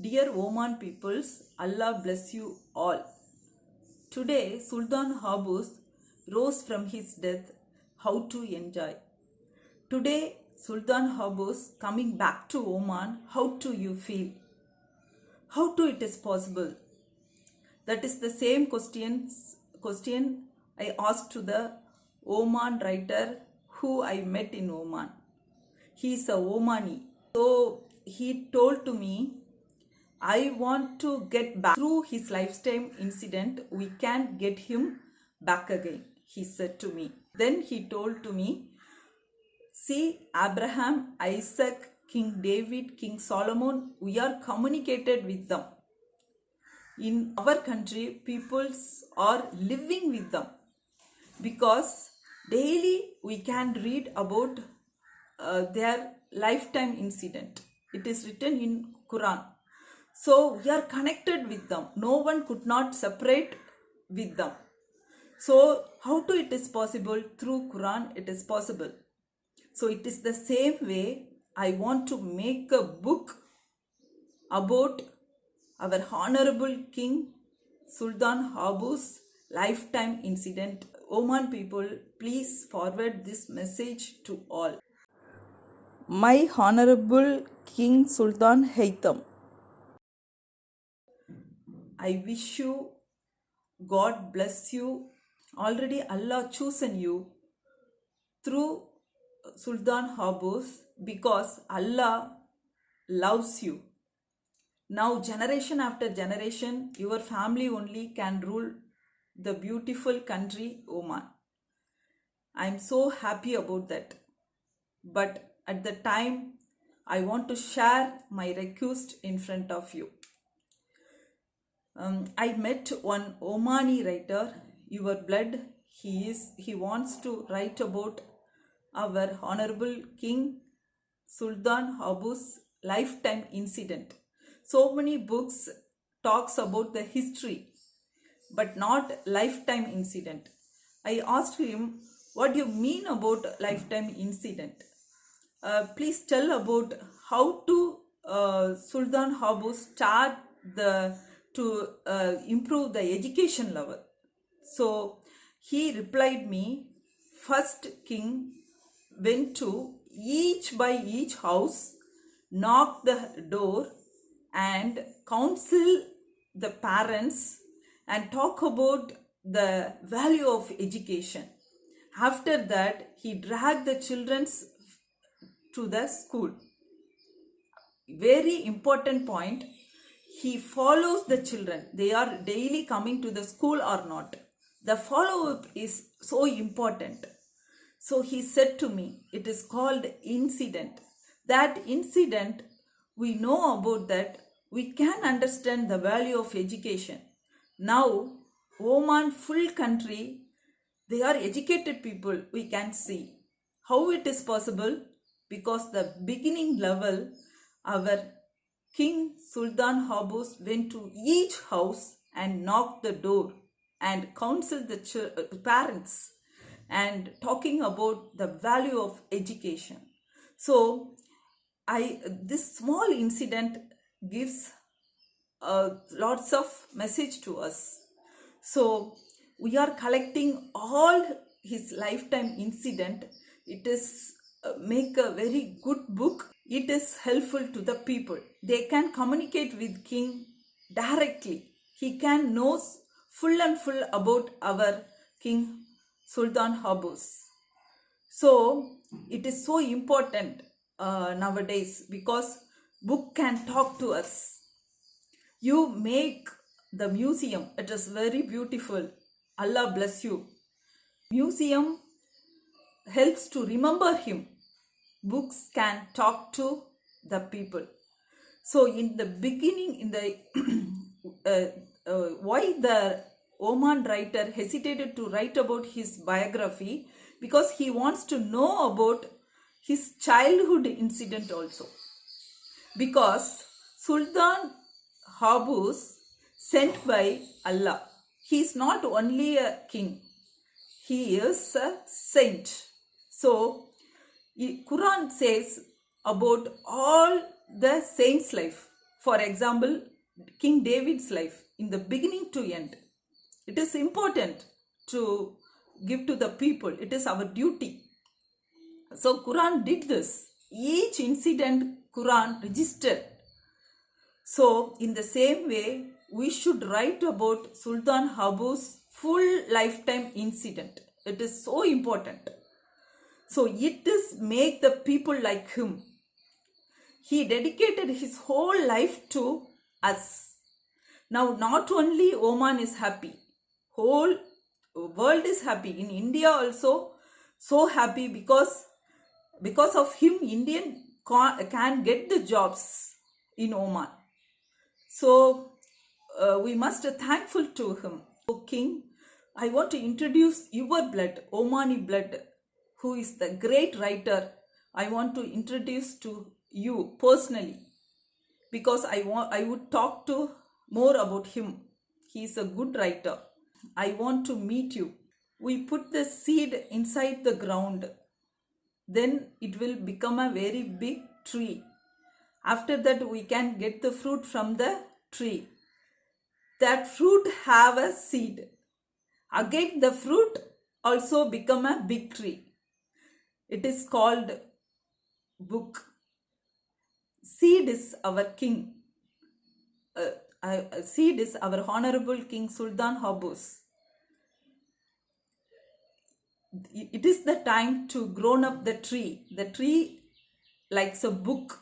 Dear Oman peoples, Allah bless you all. Today, Sultan Qaboos rose from his death. How to enjoy? Today, Sultan Qaboos coming back to Oman. How do you feel? How to it is possible? That is the same question I asked to the Oman writer who I met in Oman. He is a Omani. So he told to me, I want to get back. Through his lifetime incident, we can get him back again, he said to me. Then he told to me, see, Abraham, Isaac, King David, King Solomon, we are communicated with them. In our country, peoples are living with them because daily we can read about their lifetime incident. It is written in Quran. So we are connected with them. No one could not separate with them. So how to it is possible? Through Quran it is possible. So it is the same way I want to make a book about our Honorable King Sultan Qaboos lifetime incident. Oman people, please forward this message to all. My Honorable King Sultan Haitham, I wish you, God bless you. Already Allah chosen you through Sultan Qaboos because Allah loves you. Now generation after generation, your family only can rule the beautiful country Oman. I am so happy about that. But at the time, I want to share my request in front of you. I met one Omani writer, your blood. He wants to write about our Honorable King Sultan Qaboos lifetime incident. So many books talks about the history, but not lifetime incident. I asked him, what do you mean about lifetime incident? Please tell about how to Sultan Qaboos start to improve the education level. So he replied me, first king went to each house, knocked the door and counsel the parents and talk about the value of education. After that, he dragged the children to the school. Very important point. He follows the children. They are daily coming to the school or not. The follow-up is so important. So he said to me, it is called incident. That incident, we know about that, we can understand the value of education. Now, Oman full country, they are educated people, we can see. How it is possible? Because the beginning level, our King Sultan Qaboos went to each house and knocked the door and counseled the parents and talking about the value of education. So this small incident gives lots of message to us. So we are collecting all his lifetime incident. It is make a very good book. It is helpful to the people. They can communicate with king directly. He can know full and full about our King Sultan Qaboos. So it is so important nowadays because book can talk to us. You make the museum. It is very beautiful. Allah bless you. Museum helps to remember him. Books can talk to the people. So in the beginning, in the why the Oman writer hesitated to write about his biography, because he wants to know about his childhood incident also. Because Sultan Qaboos sent by Allah. He is not only a king, he is a saint. So Quran says about all the saints' life. For example, King David's life in the beginning to end. It is important to give to the people. It is our duty. So Quran did this. Each incident Quran registered. So in the same way, we should write about Sultan Habu's full lifetime incident. It is so important. So it is make the people like him. He dedicated his whole life to us. Now not only Oman is happy, whole world is happy. In India also so happy because of him Indian can get the jobs in Oman. So we must be thankful to him. So King, I want to introduce your blood, Omani blood, who is the great writer. I want to introduce to you personally because I would talk to more about him. He is a good writer. I want to meet you. We put the seed inside the ground. Then it will become a very big tree. After that we can get the fruit from the tree. That fruit have a seed. Again the fruit also become a big tree. It is called book. Seed is our king. Seed is our honorable King Sultan Haibus. It is the time to grow up the tree. The tree likes a book.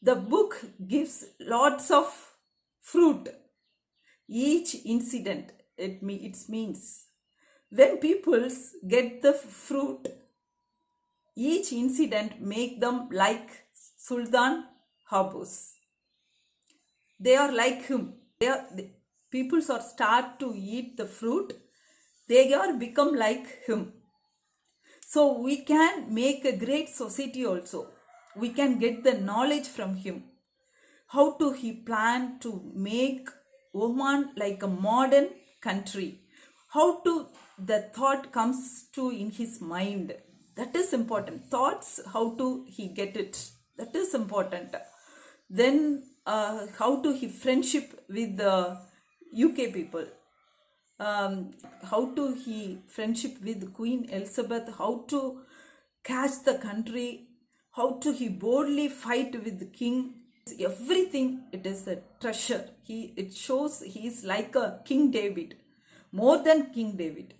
The book gives lots of fruit. Each incident, it means when people get the fruit, each incident make them like Sultan Haibus. They are like him. People are start to eat the fruit. They are become like him. So we can make a great society also. We can get the knowledge from him. How to he plan to make Oman like a modern country. How to the thought comes to in his mind. That is important. Thoughts, how to he get it. That is important. Then how to he friendship with the UK people. How to he friendship with Queen Elizabeth. How to catch the country. How to he boldly fight with the king. Everything, it is a treasure. It shows he is like a King David, more than King David.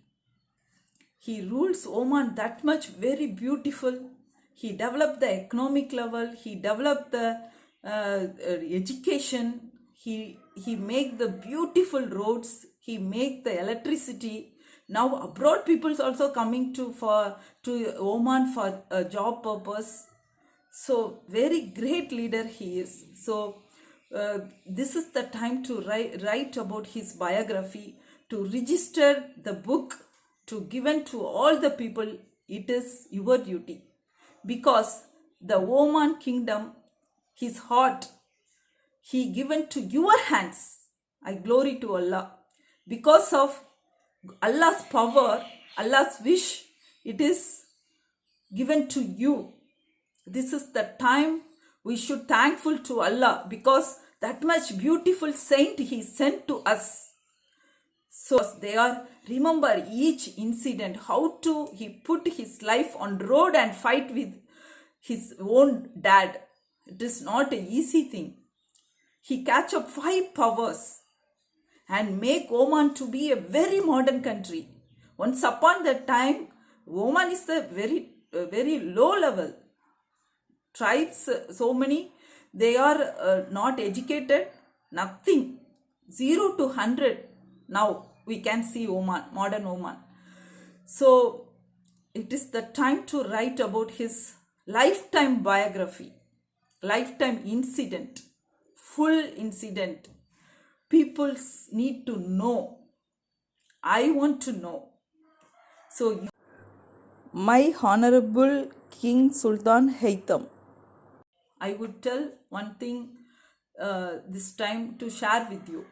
He rules Oman that much very beautiful. He developed the economic level. He developed the education. He make the beautiful roads. He make the electricity. Now abroad peoples also coming to Oman for a job purpose. So very great leader he is. So this is the time to write about his biography, to register the book, to given to all the people. It is your duty because the Oman kingdom, his heart, he given to your hands. I glory to Allah. Because of Allah's power, Allah's wish, it is given to you. This is the time we should thankful to Allah because that much beautiful saint he sent to us. So they are, remember each incident, how to he put his life on road and fight with his own dad. It is not an easy thing. He catch up 5 powers and make Oman to be a very modern country. Once upon that time, Oman is a very low level. Tribes, so many, they are not educated, nothing. 0 to 100. Now we can see Oman, modern Oman. So it is the time to write about his lifetime biography, lifetime incident, full incident. People need to know. I want to know. So my honorable King Sultan Haitham, I would tell one thing this time to share with you.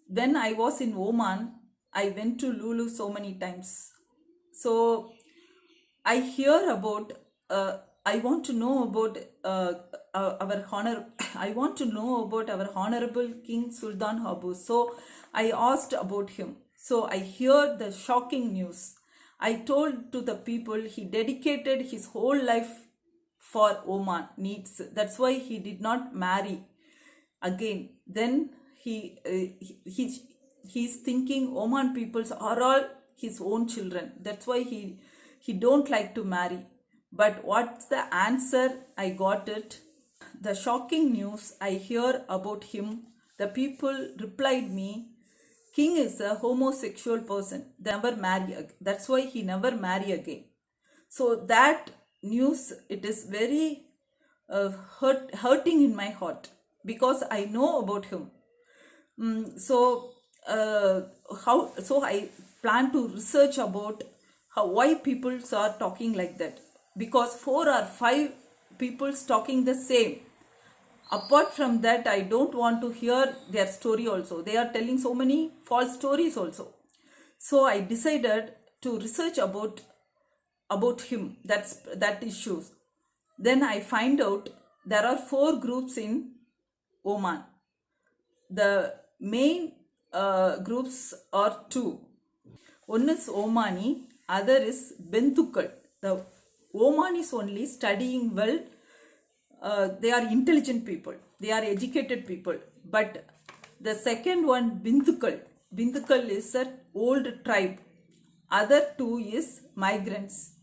When I was in Oman, I went to Lulu so many times. So I hear about I want to know about our honor. I want to know about our honorable King Sultan Qaboos. So I asked about him. So I heard the shocking news. I told to the people he dedicated his whole life for Oman needs. That's why he did not marry again. Then he's thinking Oman peoples are all his own children. That's why he don't like to marry. But what's the answer? I got it. The shocking news I hear about him, the people replied me, King is a homosexual person. They never marry. That's why he never marry again. So that news, it is very hurting in my heart because I know about him. So I plan to research about why people are talking like that, because 4 or 5 people talking the same. Apart from that, I don't want to hear their story also. They are telling so many false stories also. So I decided to research about him, that issues. Then I find out there are 4 groups in Oman. The main groups are 2. One is Omani, other is Bentukal. The Omanis only studying well. They are intelligent people. They are educated people. But the second one, Bintukal. Bintukal is an old tribe. Other 2 is migrants.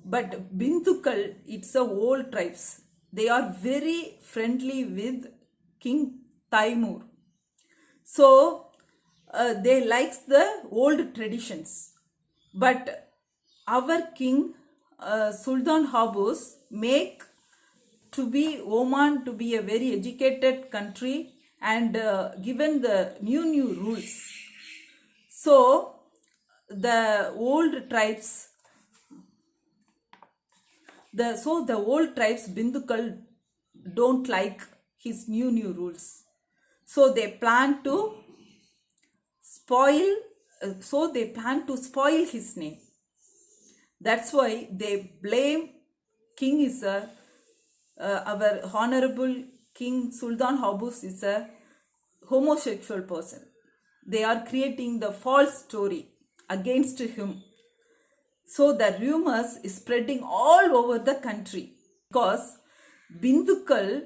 But Bintukal, it's a old tribes. They are very friendly with King Taimur. So they likes the old traditions. But our king Sultan Qaboos make to be Oman to be a very educated country and given the new rules. So the old tribes, the old tribes Bindukal don't like his new rules. So they plan to spoil. They plan to spoil his name. That's why they blame King is our honorable King Sultan Qaboos is a homosexual person. They are creating the false story against him. So the rumors is spreading all over the country because Bindukal,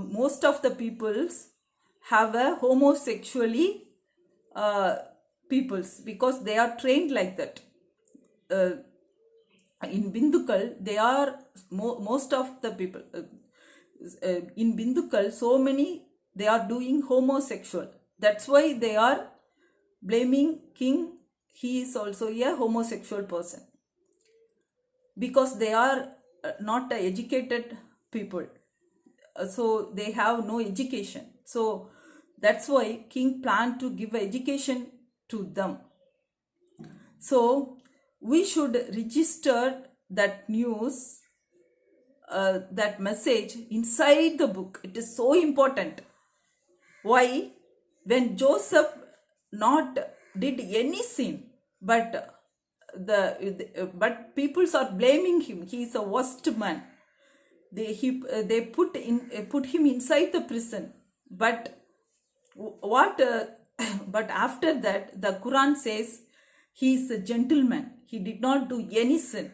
most of the peoples have a homosexually peoples because they are trained like that. In Bindukal, they are most of the people in Bindukal, so many they are doing homosexual. That's why they are blaming king. He is also a homosexual person because they are not educated people. So they have no education. So that's why king planned to give education to them. So we should register that news, that message inside the book. It is so important. Why? When Joseph not did any sin, but but people are blaming him. He is a worst man. They put him inside the prison. But what? But after that, the Quran says he is a gentleman. He did not do any sin.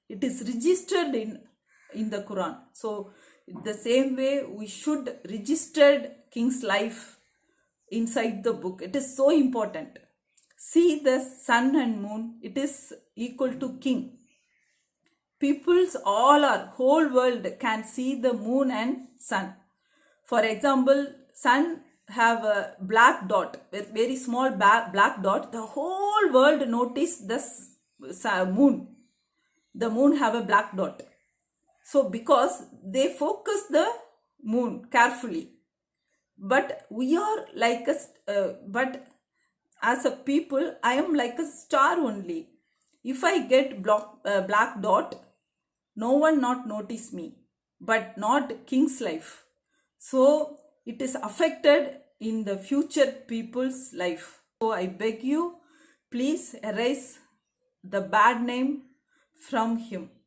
It is registered in the Quran. So the same way we should register king's life inside the book. It is so important. See the sun and moon. It is equal to king. Peoples all are whole world can see the moon and sun. For example, sun have a black dot, a very small black dot. The whole world notice this moon. The moon have a black dot. So because they focus the moon carefully. But we are like but as a people, I am like a star only. If I get black dot, no one not notice me, but not king's life. So it is affected in the future people's life. So I beg you, please erase the bad name from him.